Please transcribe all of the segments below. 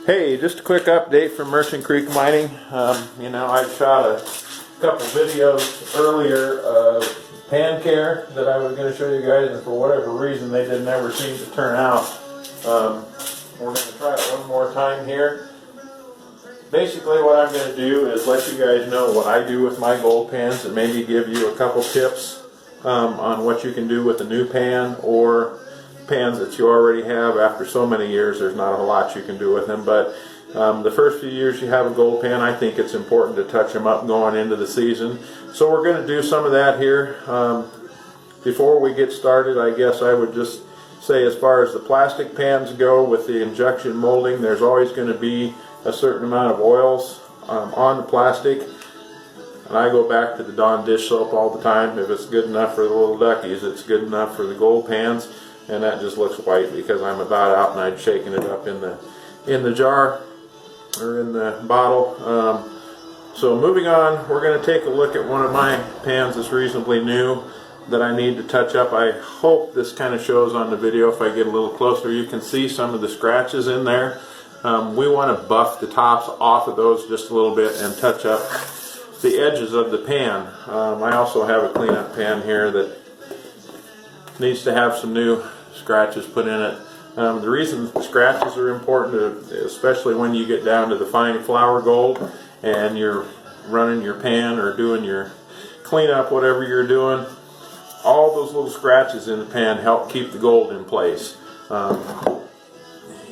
Hey, just a quick update from Merchant Creek Mining. I shot a couple videos earlier of pan care that I was going to show you guys, and for whatever reason they didn't ever seem to turn out. We're going to try it one more time here. Basically what I'm going to do is let you guys know what I do with my gold pans and maybe give you a couple tips on what you can do with a new pan or pans that you already have. After so many years, there's not a lot you can do with them, but the first few years you have a gold pan, I think it's important to touch them up going into the season. So we're going to do some of that here. Before we get started, I guess I would just say, as far as the plastic pans go with the injection molding, there's always going to be a certain amount of oils on the plastic. And I go back to the Dawn dish soap all the time. If it's good enough for the little duckies, it's good enough for the gold pans. And that just looks white because I'm about out and I'd shaken it up in the jar or in the bottle. So moving on, we're going to take a look at one of my pans that's reasonably new that I need to touch up. I hope this kind of shows on the video. If I get a little closer, you can see some of the scratches in there. We want to buff the tops off of those just a little bit and touch up the edges of the pan. I also have a cleanup pan here that needs to have some new scratches put in it. The reason scratches are important, especially when you get down to the fine flour gold and you're running your pan or doing your cleanup, whatever you're doing, all those little scratches in the pan help keep the gold in place.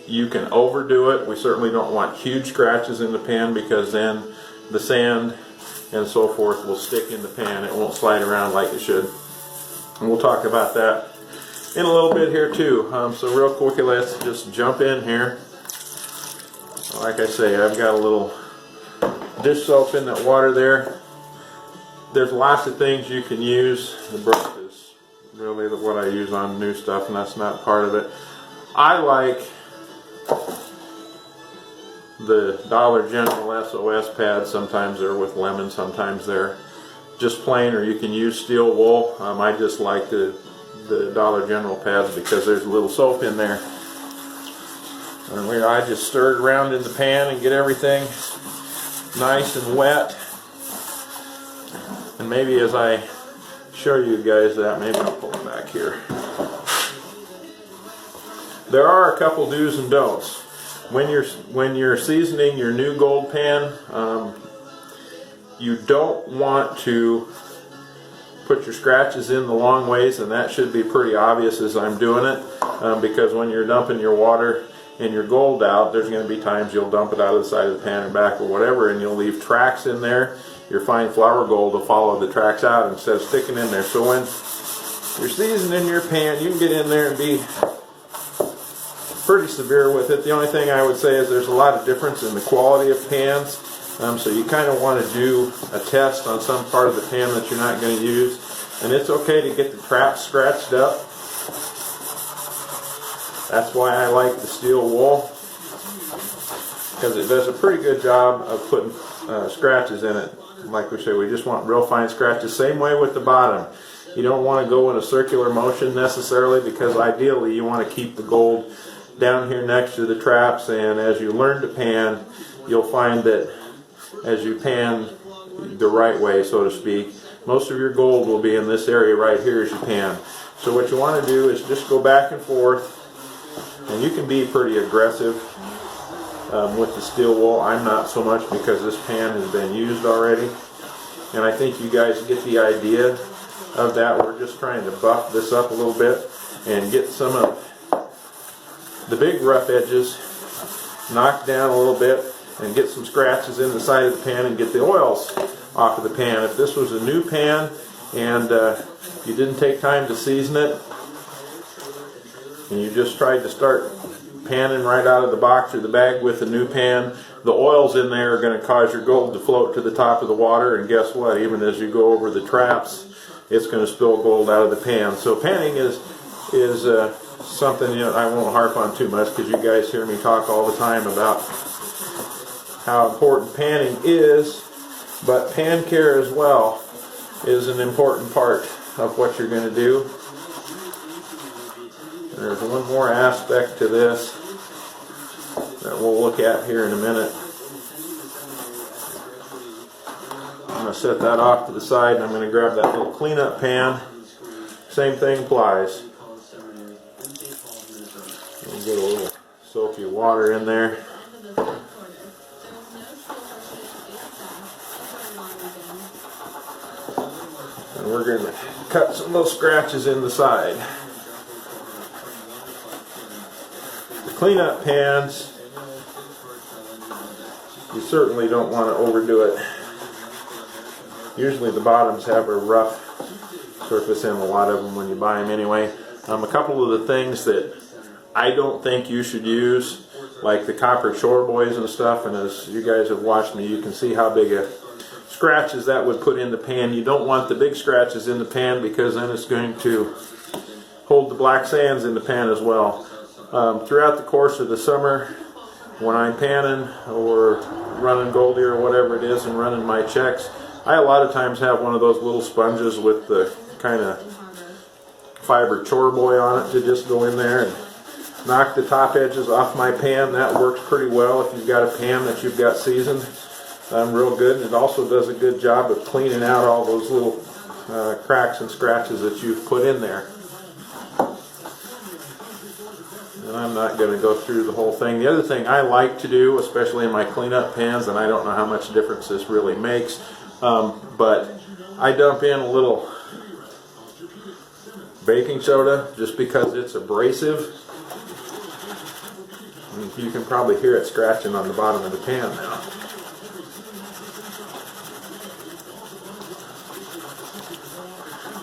You can overdo it. We certainly don't want huge scratches in the pan because then the sand and so forth will stick in the pan. It won't slide around like it should. And we'll talk about that in a little bit here too. So real quickly, let's just jump in here. Like I say, I've got a little dish soap in that water there. There's lots of things you can use. The brush is really what I use on new stuff, and that's not part of it. I like the Dollar General SOS pads. Sometimes they're with lemon, sometimes they're just plain, or you can use steel wool. I just like the Dollar General pads because there's a little soap in there. And I just stir it around in the pan and get everything nice and wet. And maybe as I show you guys that, maybe I'll pull it back here. There are a couple do's and don'ts. When you're seasoning your new gold pan, you don't want to put your scratches in the long ways, and that should be pretty obvious as I'm doing it, because when you're dumping your water and your gold out, there's going to be times you'll dump it out of the side of the pan or back or whatever, and you'll leave tracks in there. Your fine flour gold will follow the tracks out instead of sticking in there. So when you're seasoning your pan, you can get in there and be pretty severe with it. The only thing I would say is there's a lot of difference in the quality of pans. So you kind of want to do a test on some part of the pan that you're not going to use. And it's okay to get the traps scratched up. That's why I like the steel wool, because it does a pretty good job of putting scratches in it. Like we say, we just want real fine scratches. Same way with the bottom. You don't want to go in a circular motion necessarily, because ideally you want to keep the gold down here next to the traps. And as you learn to pan, you'll find that as you pan the right way, so to speak, most of your gold will be in this area right here as you pan. So what you want to do is just go back and forth, and you can be pretty aggressive with the steel wool. I'm not so much, because this pan has been used already, and I think you guys get the idea of that. We're just trying to buff this up a little bit and get some of the big rough edges knocked down a little bit, and get some scratches in the side of the pan and get the oils off of the pan. If this was a new pan and you didn't take time to season it, and you just tried to start panning right out of the box or the bag with a new pan, the oils in there are going to cause your gold to float to the top of the water, and guess what? Even as you go over the traps, it's going to spill gold out of the pan. So panning is something I won't harp on too much, because you guys hear me talk all the time about how important panning is, but pan care as well is an important part of what you're going to do. There's one more aspect to this. that we'll look at here in a minute. I'm going to set that off to the side, and I'm going to grab that little cleanup pan. Same thing applies. We'll get a little soapy water in there. And we're going to cut some little scratches in the side. The cleanup pans, you certainly don't want to overdo it. Usually the bottoms have a rough surface in a lot of them when you buy them anyway. A couple of the things that I don't think you should use, like the copper chore boys and stuff, and as you guys have watched me, you can see how big a scratches that would put in the pan. You don't want the big scratches in the pan because then it's going to hold the black sands in the pan as well. Throughout the course of the summer, when I'm panning or running Goldie or whatever it is and running my checks, I a lot of times have one of those little sponges with the kind of fiber chore boy on it to just go in there and knock the top edges off my pan. That works pretty well if you've got a pan that you've got seasoned real good. It also does a good job of cleaning out all those little cracks and scratches that you've put in there. And I'm not going to go through the whole thing. The other thing I like to do, especially in my cleanup pans, and I don't know how much difference this really makes, but I dump in a little baking soda just because it's abrasive. And you can probably hear it scratching on the bottom of the pan now.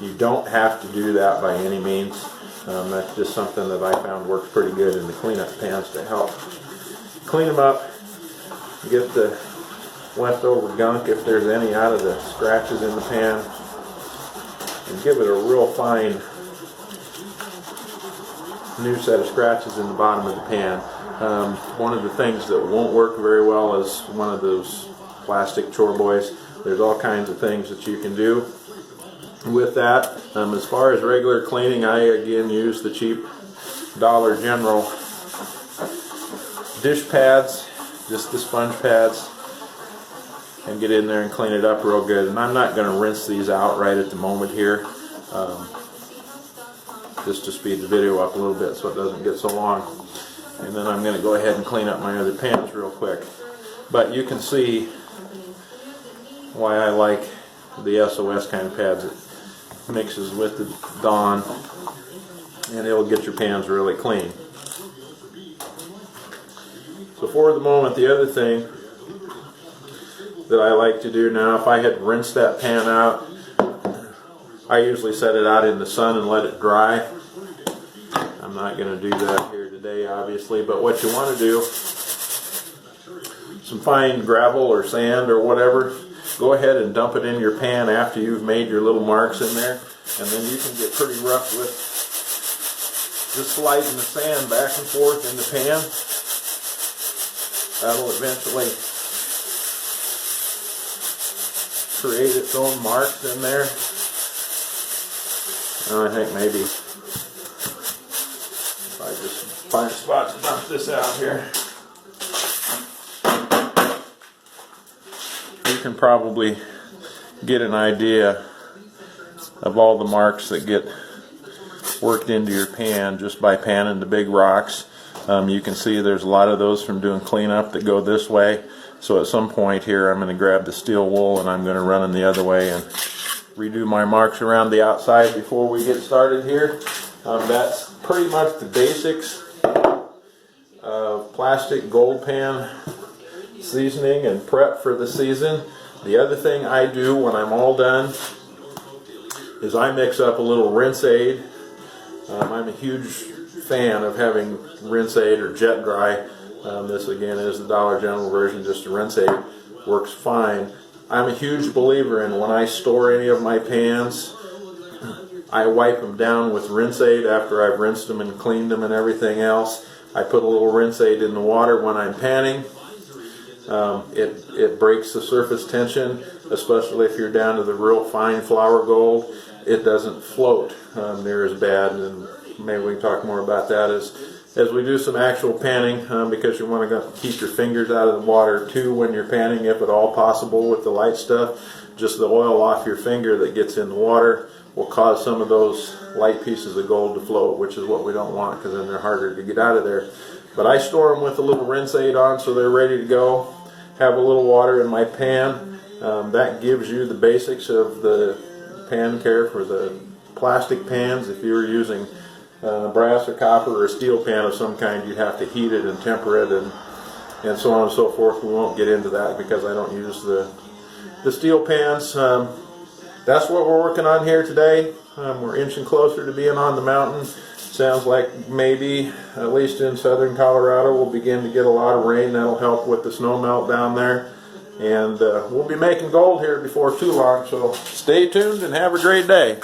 You don't have to do that by any means. That's just something that I found works pretty good in the cleanup pans to help clean them up, get the leftover gunk, if there's any, out of the scratches in the pan, and give it a real fine new set of scratches in the bottom of the pan. One of the things that won't work very well is one of those plastic chore boys. There's all kinds of things that you can do with that. As far as regular cleaning, I again use the cheap Dollar General dish pads, just the sponge pads, and get in there and clean it up real good. And I'm not going to rinse these out right at the moment here, just to speed the video up a little bit so it doesn't get so long. And then I'm going to go ahead and clean up my other pans real quick. But you can see why I like the SOS kind of pads. It mixes with the Dawn, and it'll get your pans really clean. So for the moment, the other thing that I like to do now, if I had rinsed that pan out, I usually set it out in the sun and let it dry. I'm not going to do that here today, obviously, but what you want to do, some fine gravel or sand or whatever, go ahead and dump it in your pan after you've made your little marks in there, and then you can get pretty rough with just sliding the sand back and forth in the pan. That'll eventually create its own marks in there. And I think maybe if I just find a spot to dump this out here, you can probably get an idea of all the marks that get worked into your pan just by panning the big rocks. You can see there's a lot of those from doing cleanup that go this way. So at some point here I'm going to grab the steel wool and I'm going to run them the other way and redo my marks around the outside before we get started here. That's pretty much the basics of plastic gold pan seasoning and prep for the season. The other thing I do when I'm all done is I mix up a little rinse aid. I'm a huge fan of having rinse aid or jet dry. This again is the Dollar General version, just a rinse aid. Works fine. I'm a huge believer in when I store any of my pans, I wipe them down with rinse aid after I've rinsed them and cleaned them and everything else. I put a little rinse aid in the water when I'm panning. It breaks the surface tension, especially if you're down to the real fine flour gold. It doesn't float near as bad, and maybe we can talk more about that as we do some actual panning, because you want to keep your fingers out of the water too when you're panning, if at all possible with the light stuff. Just the oil off your finger that gets in the water will cause some of those light pieces of gold to float, which is what we don't want, because then they're harder to get out of there. But I store them with a little rinse aid on, so they're ready to go. Have a little water in my pan. That gives you the basics of the pan care for the plastic pans. If you were using brass or copper or a steel pan of some kind, you'd have to heat it and temper it and so on and so forth. We won't get into that because I don't use the steel pans. That's what we're working on here today. We're inching closer to being on the mountain. Sounds like maybe, at least in southern Colorado, we'll begin to get a lot of rain. That'll help with the snow melt down there. And we'll be making gold here before too long, so stay tuned and have a great day.